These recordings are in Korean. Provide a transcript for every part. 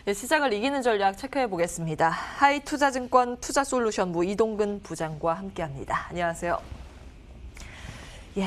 네, 시장을 이기는 전략 체크해 보겠습니다. 하이투자증권 투자솔루션부 이동근 부장과 함께합니다. 안녕하세요. 예,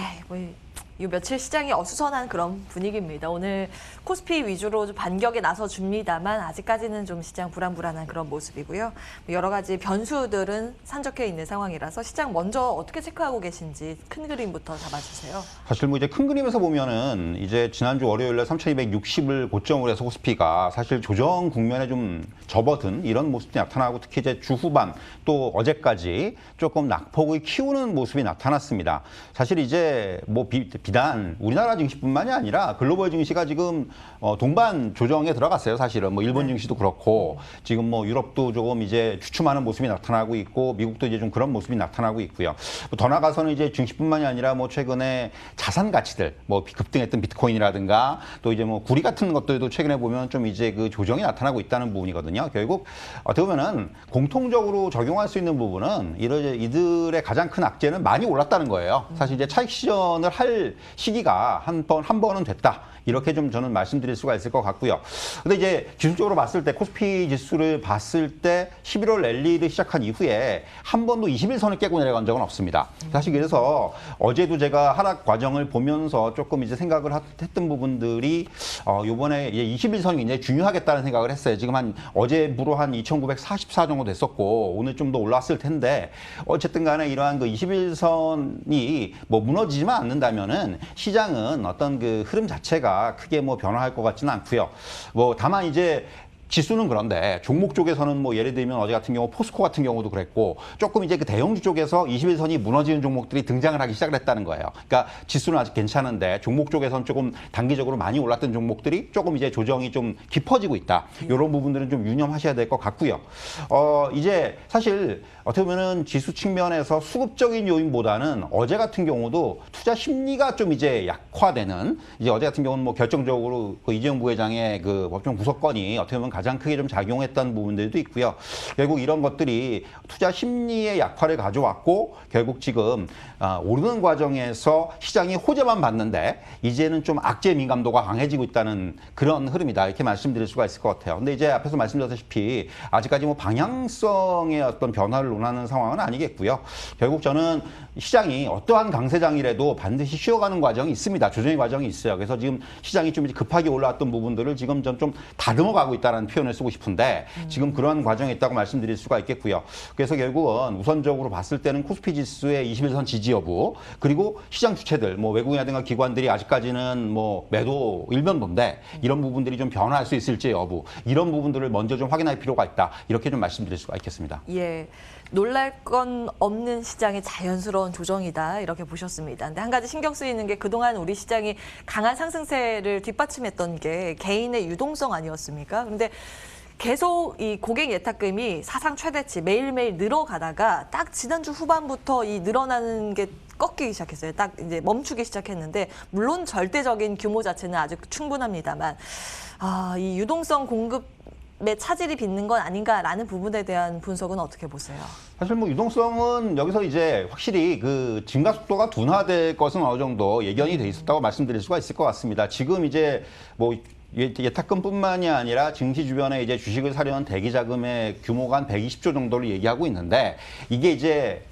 이 며칠 시장이 어수선한 그런 분위기입니다. 오늘 코스피 위주로 좀 반격에 나서 줍니다만 아직까지는 좀 시장 불안불안한 그런 모습이고요. 여러 가지 변수들은 산적해 있는 상황이라서 시장 먼저 어떻게 체크하고 계신지 큰 그림부터 잡아주세요. 사실 뭐 이제 큰 그림에서 보면은 이제 지난주 월요일에 3,260을 고점으로 해서 코스피가 사실 조정 국면에 좀 접어든 이런 모습이 나타나고 특히 이제 주 후반 또 어제까지 조금 낙폭을 키우는 모습이 나타났습니다. 사실 이제 뭐 비단 우리나라 증시뿐만이 아니라 글로벌 증시가 지금 동반 조정에 들어갔어요. 사실은 뭐 일본 증시도 그렇고 지금 뭐 유럽도 조금 이제 주춤하는 모습이 나타나고 있고 미국도 이제 좀 그런 모습이 나타나고 있고요. 더 나가서는 이제 증시뿐만이 아니라 뭐 최근에 자산 가치들 뭐 급등했던 비트코인이라든가 또 이제 뭐 구리 같은 것들도 최근에 보면 좀 이제 그 조정이 나타나고 있다는 부분이거든요. 결국 어떻게 보면은 공통적으로 적용할 수 있는 부분은 이들의 가장 큰 악재는 많이 올랐다는 거예요. 사실 이제 차익 실현을 할 시기가 한 번은 됐다. 이렇게 좀 저는 말씀드릴 수가 있을 것 같고요. 근데 이제 기술적으로 봤을 때 코스피 지수를 봤을 때 11월 랠리를 시작한 이후에 한 번도 21선을 깨고 내려간 적은 없습니다. 사실 그래서 어제도 제가 하락 과정을 보면서 조금 이제 생각을 했던 부분들이 요번에 이제 21선이 굉장히 중요하겠다는 생각을 했어요. 지금 어제부로 한 2,944 정도 됐었고 오늘 좀 더 올랐을 텐데 어쨌든 간에 이러한 그 21선이 뭐 무너지지만 않는다면은 시장은 어떤 그 흐름 자체가 크게 뭐 변화할 것 같지는 않고요. 뭐 다만 이제 지수는 그런데 종목 쪽에서는 뭐 예를 들면 어제 같은 경우 포스코 같은 경우도 그랬고 조금 이제 그 대형주 쪽에서 21선이 무너지는 종목들이 등장을 하기 시작을 했다는 거예요. 그러니까 지수는 아직 괜찮은데 종목 쪽에서는 조금 단기적으로 많이 올랐던 종목들이 조금 이제 조정이 좀 깊어지고 있다. 이런 부분들은 좀 유념하셔야 될 것 같고요. 이제 사실 어떻게 보면은 지수 측면에서 수급적인 요인보다는 어제 같은 경우도 투자 심리가 좀 이제 약화되는 이제 어제 같은 경우는 뭐 결정적으로 그 이재용 부회장의 그 법정 구속건이 어떻게 보면 가장 크게 좀 작용했던 부분들도 있고요. 결국 이런 것들이 투자 심리의 약화를 가져왔고 결국 지금 오르는 과정에서 시장이 호재만 받는데 이제는 좀 악재 민감도가 강해지고 있다는 그런 흐름이다. 이렇게 말씀드릴 수가 있을 것 같아요. 근데 이제 앞에서 말씀드렸다시피 아직까지 뭐 방향성의 어떤 변화를 논하는 상황은 아니겠고요. 결국 저는 시장이 어떠한 강세장이라도 반드시 쉬어가는 과정이 있습니다. 조정의 과정이 있어요. 그래서 지금 시장이 좀 급하게 올라왔던 부분들을 지금 좀 다듬어 가고 있다는 표현을 쓰고 싶은데 지금 그러한 과정에 있다고 말씀드릴 수가 있겠고요. 그래서 결국은 우선적으로 봤을 때는 코스피 지수의 21선 지지 여부 그리고 시장 주체들 뭐 외국인이라든가 기관들이 아직까지는 뭐 매도 일변도인데 이런 부분들이 좀 변화할 수 있을지 여부 이런 부분들을 먼저 좀 확인할 필요가 있다. 이렇게 좀 말씀드릴 수가 있겠습니다. 예. 놀랄 건 없는 시장의 자연스러운 조정이다 이렇게 보셨습니다. 근데 한 가지 신경 쓰이는 게 그동안 우리 시장이 강한 상승세를 뒷받침했던 게 개인의 유동성 아니었습니까? 근데 계속 이 고객 예탁금이 사상 최대치 매일매일 늘어가다가 딱 지난주 후반부터 이 늘어나는 게 꺾이기 시작했어요. 딱 이제 멈추기 시작했는데 물론 절대적인 규모 자체는 아직 충분합니다만 이 유동성 공급 차질이 빚는 건 아닌가라는 부분에 대한 분석은 어떻게 보세요? 사실 뭐 유동성은 여기서 이제 확실히 그 증가 속도가 둔화될 것은 어느 정도 예견이 돼 있었다고 말씀드릴 수가 있을 것 같습니다. 지금 이제 뭐 예탁금뿐만이 아니라 증시 주변에 이제 주식을 사려는 대기 자금의 규모가 한 120조 정도를 얘기하고 있는데 이게 이제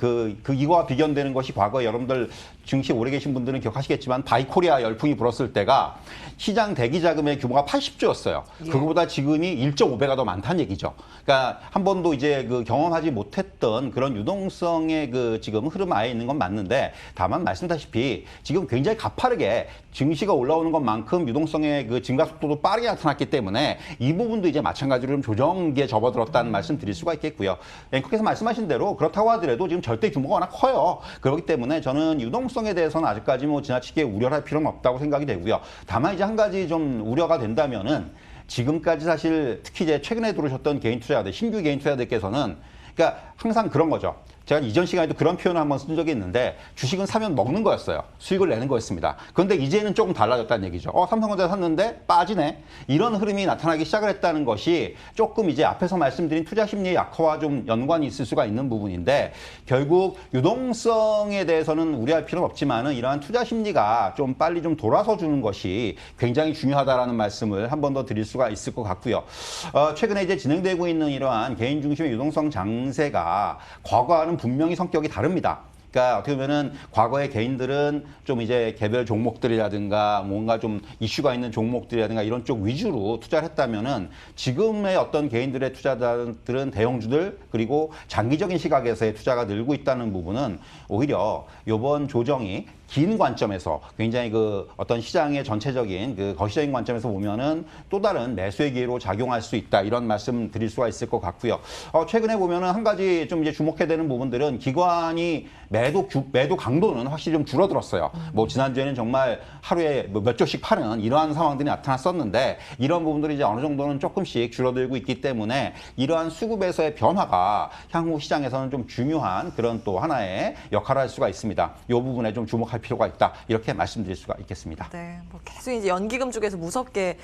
이거와 비견되는 것이 과거에 여러분들 증시 오래 계신 분들은 기억하시겠지만 바이코리아 열풍이 불었을 때가 시장 대기 자금의 규모가 80조였어요. 예. 그거보다 지금이 1.5배가 더 많다는 얘기죠. 그러니까 한 번도 이제 그 경험하지 못했던 그런 유동성의 그 지금 흐름 아에 있는 건 맞는데 다만 말씀드렸다시피 지금 굉장히 가파르게 증시가 올라오는 것만큼 유동성의 그 증가 속도도 빠르게 나타났기 때문에 이 부분도 이제 마찬가지로 좀 조정기에 접어들었다는 말씀 드릴 수가 있겠고요. 앵커께서 말씀하신 대로 그렇다고 하더라도 지금 절대 규모가 워낙 커요. 그렇기 때문에 저는 유동성에 대해서는 아직까지 뭐 지나치게 우려할 필요는 없다고 생각이 되고요. 다만 이제 한 가지 좀 우려가 된다면은 지금까지 사실 특히 이제 최근에 들어오셨던 개인 투자자들, 신규 개인 투자자들께서는 그러니까 항상 그런 거죠. 제가 이전 시간에도 그런 표현을 한번 쓴 적이 있는데 주식은 사면 먹는 거였어요. 수익을 내는 거였습니다. 그런데 이제는 조금 달라졌다는 얘기죠. 삼성전자 샀는데 빠지네. 이런 흐름이 나타나기 시작을 했다는 것이 조금 이제 앞에서 말씀드린 투자 심리의 약화와 좀 연관이 있을 수가 있는 부분인데 결국 유동성에 대해서는 우려할 필요는 없지만은 이러한 투자 심리가 좀 빨리 좀 돌아서 주는 것이 굉장히 중요하다라는 말씀을 한 번 더 드릴 수가 있을 것 같고요. 최근에 이제 진행되고 있는 이러한 개인 중심의 유동성 장세가 과거와는 분명히 성격이 다릅니다. 그러니까 어떻게 보면은 과거의 개인들은 좀 이제 개별 종목들이라든가 뭔가 좀 이슈가 있는 종목들이라든가 이런 쪽 위주로 투자를 했다면은 지금의 어떤 개인들의 투자자들은 대형주들 그리고 장기적인 시각에서의 투자가 늘고 있다는 부분은 오히려 이번 조정이 긴 관점에서 굉장히 그 어떤 시장의 전체적인 그 거시적인 관점에서 보면은 또 다른 매수의 기회로 작용할 수 있다 이런 말씀 드릴 수가 있을 것 같고요. 최근에 보면은 한 가지 좀 이제 주목해야 되는 부분들은 기관이 매도 강도는 확실히 좀 줄어들었어요. 뭐 지난주에는 정말 하루에 뭐 몇 조씩 파는 이러한 상황들이 나타났었는데 이런 부분들이 이제 어느 정도는 조금씩 줄어들고 있기 때문에 이러한 수급에서의 변화가 향후 시장에서는 좀 중요한 그런 또 하나의 역할을 할 수가 있습니다. 이 부분에 좀 주목할 필요가 있다. 이렇게 말씀드릴 수가 있겠습니다. 네, 뭐 계속 이제 연기금 쪽에서 무섭게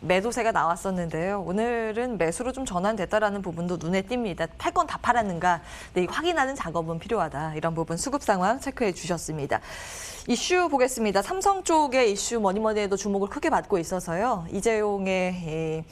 매도세가 나왔었는데요. 오늘은 매수로 좀 전환됐다라는 부분도 눈에 띕니다. 팔 건 다 팔았는가? 네, 이 확인하는 작업은 필요하다. 이런 부분 수급 상황 체크해 주셨습니다. 이슈 보겠습니다. 삼성 쪽의 이슈 뭐니 해도 주목을 크게 받고 있어서요. 이재용의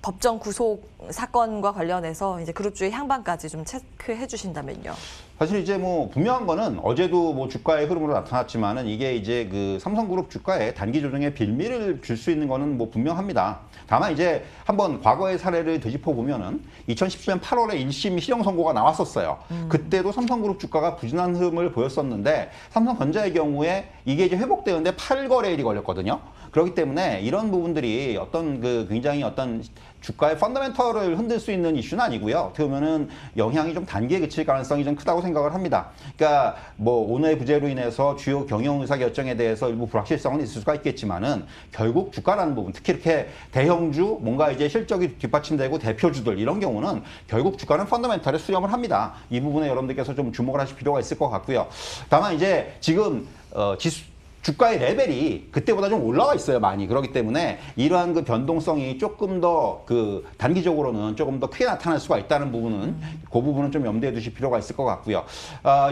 법정 구속 사건과 관련해서 이제 그룹주의 향방까지 좀 체크해 주신다면요. 사실 이제 뭐 분명한 거는 어제도 뭐 주가의 흐름으로 나타났지만은 이게 이제 그 삼성그룹 주가에 단기 조정에 빌미를 줄 수 있는 거는 뭐 분명합니다. 다만 이제 한번 과거의 사례를 되짚어 보면은 2017년 8월에 1심 실형 선고가 나왔었어요. 그때도 삼성그룹 주가가 부진한 흐름을 보였었는데 삼성전자의 경우에 이게 이제 회복되는데 8거래일이 걸렸거든요. 그렇기 때문에 이런 부분들이 어떤 그 굉장히 어떤 주가의 펀더멘털을 흔들 수 있는 이슈는 아니고요. 어떻게 보면은 영향이 좀 단기에 그칠 가능성이 좀 크다고 생각을 합니다. 그러니까 뭐 오너의 부재로 인해서 주요 경영 의사 결정에 대해서 일부 불확실성은 있을 수가 있겠지만은 결국 주가라는 부분, 특히 이렇게 대형주 뭔가 이제 실적이 뒷받침되고 대표주들 이런 경우는 결국 주가는 펀더멘털에 수렴을 합니다. 이 부분에 여러분들께서 좀 주목을 하실 필요가 있을 것 같고요. 다만 이제 지금 주가의 레벨이 그때보다 좀 올라와 있어요, 많이. 그렇기 때문에 이러한 그 변동성이 조금 더 그 단기적으로는 조금 더 크게 나타날 수가 있다는 부분은 그 부분은 좀 염두에 두실 필요가 있을 것 같고요.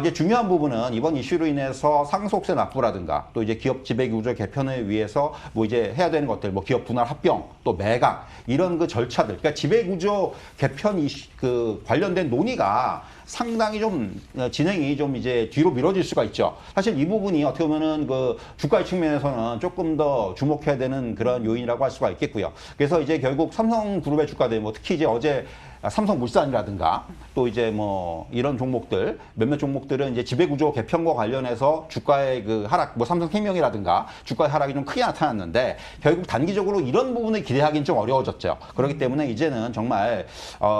이제 중요한 부분은 이번 이슈로 인해서 상속세 납부라든가 또 이제 기업 지배구조 개편을 위해서 뭐 이제 해야 되는 것들, 뭐 기업 분할 합병, 또 매각 이런 그 절차들, 그러니까 지배구조 개편 이슈 그 관련된 논의가 상당히 좀 진행이 좀 이제 뒤로 미뤄질 수가 있죠. 사실 이 부분이 어떻게 보면은 그 주가의 측면에서는 조금 더 주목해야 되는 그런 요인이라고 할 수가 있겠고요. 그래서 이제 결국 삼성그룹의 주가들, 뭐 특히 이제 어제 삼성물산이라든가 또 이제 뭐 이런 종목들 몇몇 종목들은 이제 지배구조 개편과 관련해서 주가의 그 하락, 뭐 삼성생명이라든가 주가의 하락이 좀 크게 나타났는데 결국 단기적으로 이런 부분을 기대하기는 좀 어려워졌죠. 그렇기 때문에 이제는 정말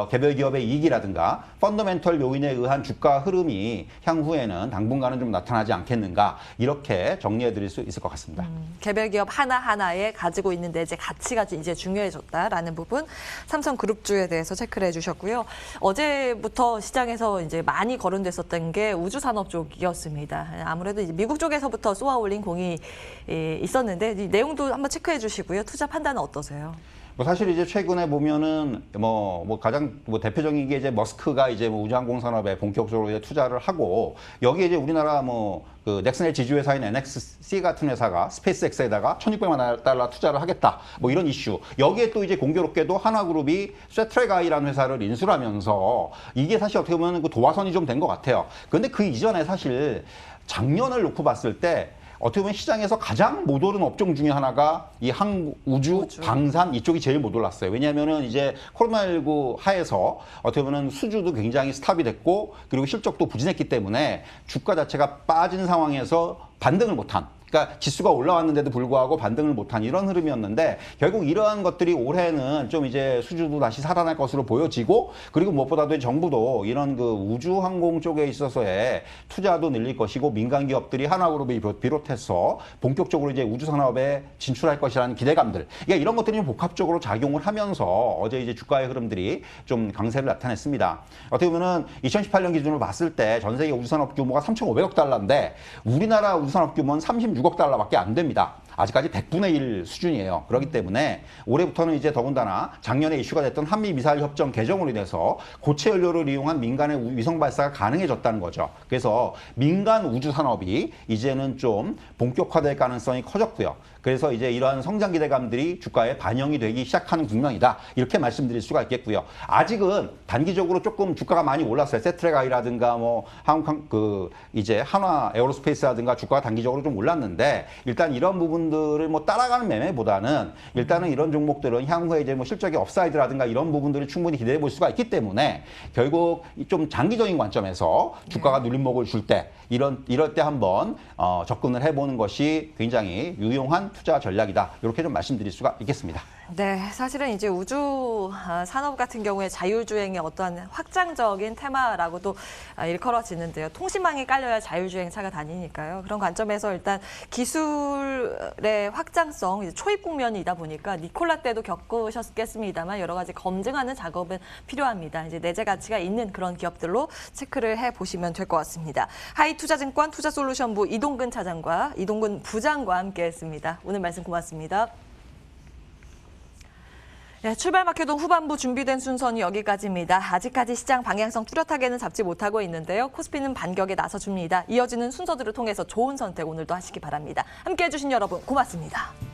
개별 기업의 이익이라든가 펀더멘털 요인에 의한 주가 흐름이 향후에는 당분간은 좀 나타나지 않겠는가 이렇게 정리해 드릴 수 있을 것 같습니다. 개별 기업 하나하나에 가지고 있는 내 가치가 이제 중요해졌다라는 부분 삼성그룹주에 대해서 체크를 해주셨고요. 어제부터 시장에서 이제 많이 거론됐었던 게 우주산업 쪽이었습니다. 아무래도 이제 미국 쪽에서부터 쏘아올린 공이 있었는데 이 내용도 한번 체크해 주시고요. 투자 판단은 어떠세요? 뭐 사실 이제 최근에 보면은 뭐 가장 뭐 대표적인 게 이제 머스크가 이제 뭐 우주항공 산업에 본격적으로 이제 투자를 하고 여기에 이제 우리나라 뭐 그 넥슨의 지주회사인 NXC 같은 회사가 스페이스X에다가 1,600만 달러 투자를 하겠다. 뭐 이런 이슈. 여기에 또 이제 공교롭게도 하나그룹이 쇠트랙아이라는 회사를 인수를 하면서 이게 사실 어떻게 보면 그 도화선이 좀 된 것 같아요. 그런데 그 이전에 사실 작년을 놓고 봤을 때 어떻게 보면 시장에서 가장 못 오른 업종 중에 하나가 이 우주, 방산 이쪽이 제일 못 올랐어요. 왜냐하면은 이제 코로나19 하에서 어떻게 보면 수주도 굉장히 스탑이 됐고 그리고 실적도 부진했기 때문에 주가 자체가 빠진 상황에서 반등을 못한 그러니까 지수가 올라왔는데도 불구하고 반등을 못한 이런 흐름이었는데 결국 이러한 것들이 올해는 좀 이제 수주도 다시 살아날 것으로 보여지고 그리고 무엇보다도 정부도 이런 그 우주항공 쪽에 있어서의 투자도 늘릴 것이고 민간 기업들이 하나그룹을 비롯해서 본격적으로 이제 우주 산업에 진출할 것이라는 기대감들. 그러니까 이런 것들이 좀 복합적으로 작용을 하면서 어제 이제 주가의 흐름들이 좀 강세를 나타냈습니다. 어떻게 보면은 2018년 기준으로 봤을 때 전 세계 우주산업 규모가 3,500억 달러인데 우리나라 우주산업 규모는 36억 달러밖에 안 됩니다. 아직까지 100분의 1 수준이에요. 그렇기 때문에 올해부터는 이제 더군다나 작년에 이슈가 됐던 한미 미사일 협정 개정으로 인해서 고체 연료를 이용한 민간의 위성 발사가 가능해졌다는 거죠. 그래서 민간 우주 산업이 이제는 좀 본격화될 가능성이 커졌고요. 그래서 이제 이러한 성장 기대감들이 주가에 반영이 되기 시작하는 국면이다. 이렇게 말씀드릴 수가 있겠고요. 아직은 단기적으로 조금 주가가 많이 올랐어요. 세트랙아이라든가 뭐 이제 한화 에어로스페이스라든가 주가가 단기적으로 좀 올랐는데 일단 이런 부분들을 뭐 따라가는 매매보다는 일단은 이런 종목들은 향후에 이제 뭐 실적의 업사이드라든가 이런 부분들을 충분히 기대해 볼 수가 있기 때문에 결국 좀 장기적인 관점에서 주가가 눌림목을 줄 때 이럴 때 한번 접근을 해보는 것이 굉장히 유용한 투자 전략이다. 이렇게 좀 말씀드릴 수가 있겠습니다. 네, 사실은 이제 우주 산업 같은 경우에 자율주행의 어떠한 확장적인 테마라고도 일컬어지는데요. 통신망이 깔려야 자율주행차가 다니니까요. 그런 관점에서 일단 기술의 확장성, 이제 초입 국면이다 보니까 니콜라 때도 겪으셨겠습니다만 여러 가지 검증하는 작업은 필요합니다. 이제 내재 가치가 있는 그런 기업들로 체크를 해보시면 될 것 같습니다. 하이투자증권 투자솔루션부 이동근 차장과 이동근 부장과 함께했습니다. 오늘 말씀 고맙습니다. 네, 출발마케동 후반부 준비된 순서는 여기까지입니다. 아직까지 시장 방향성 뚜렷하게는 잡지 못하고 있는데요. 코스피는 반격에 나서줍니다. 이어지는 순서들을 통해서 좋은 선택 오늘도 하시기 바랍니다. 함께해 주신 여러분 고맙습니다.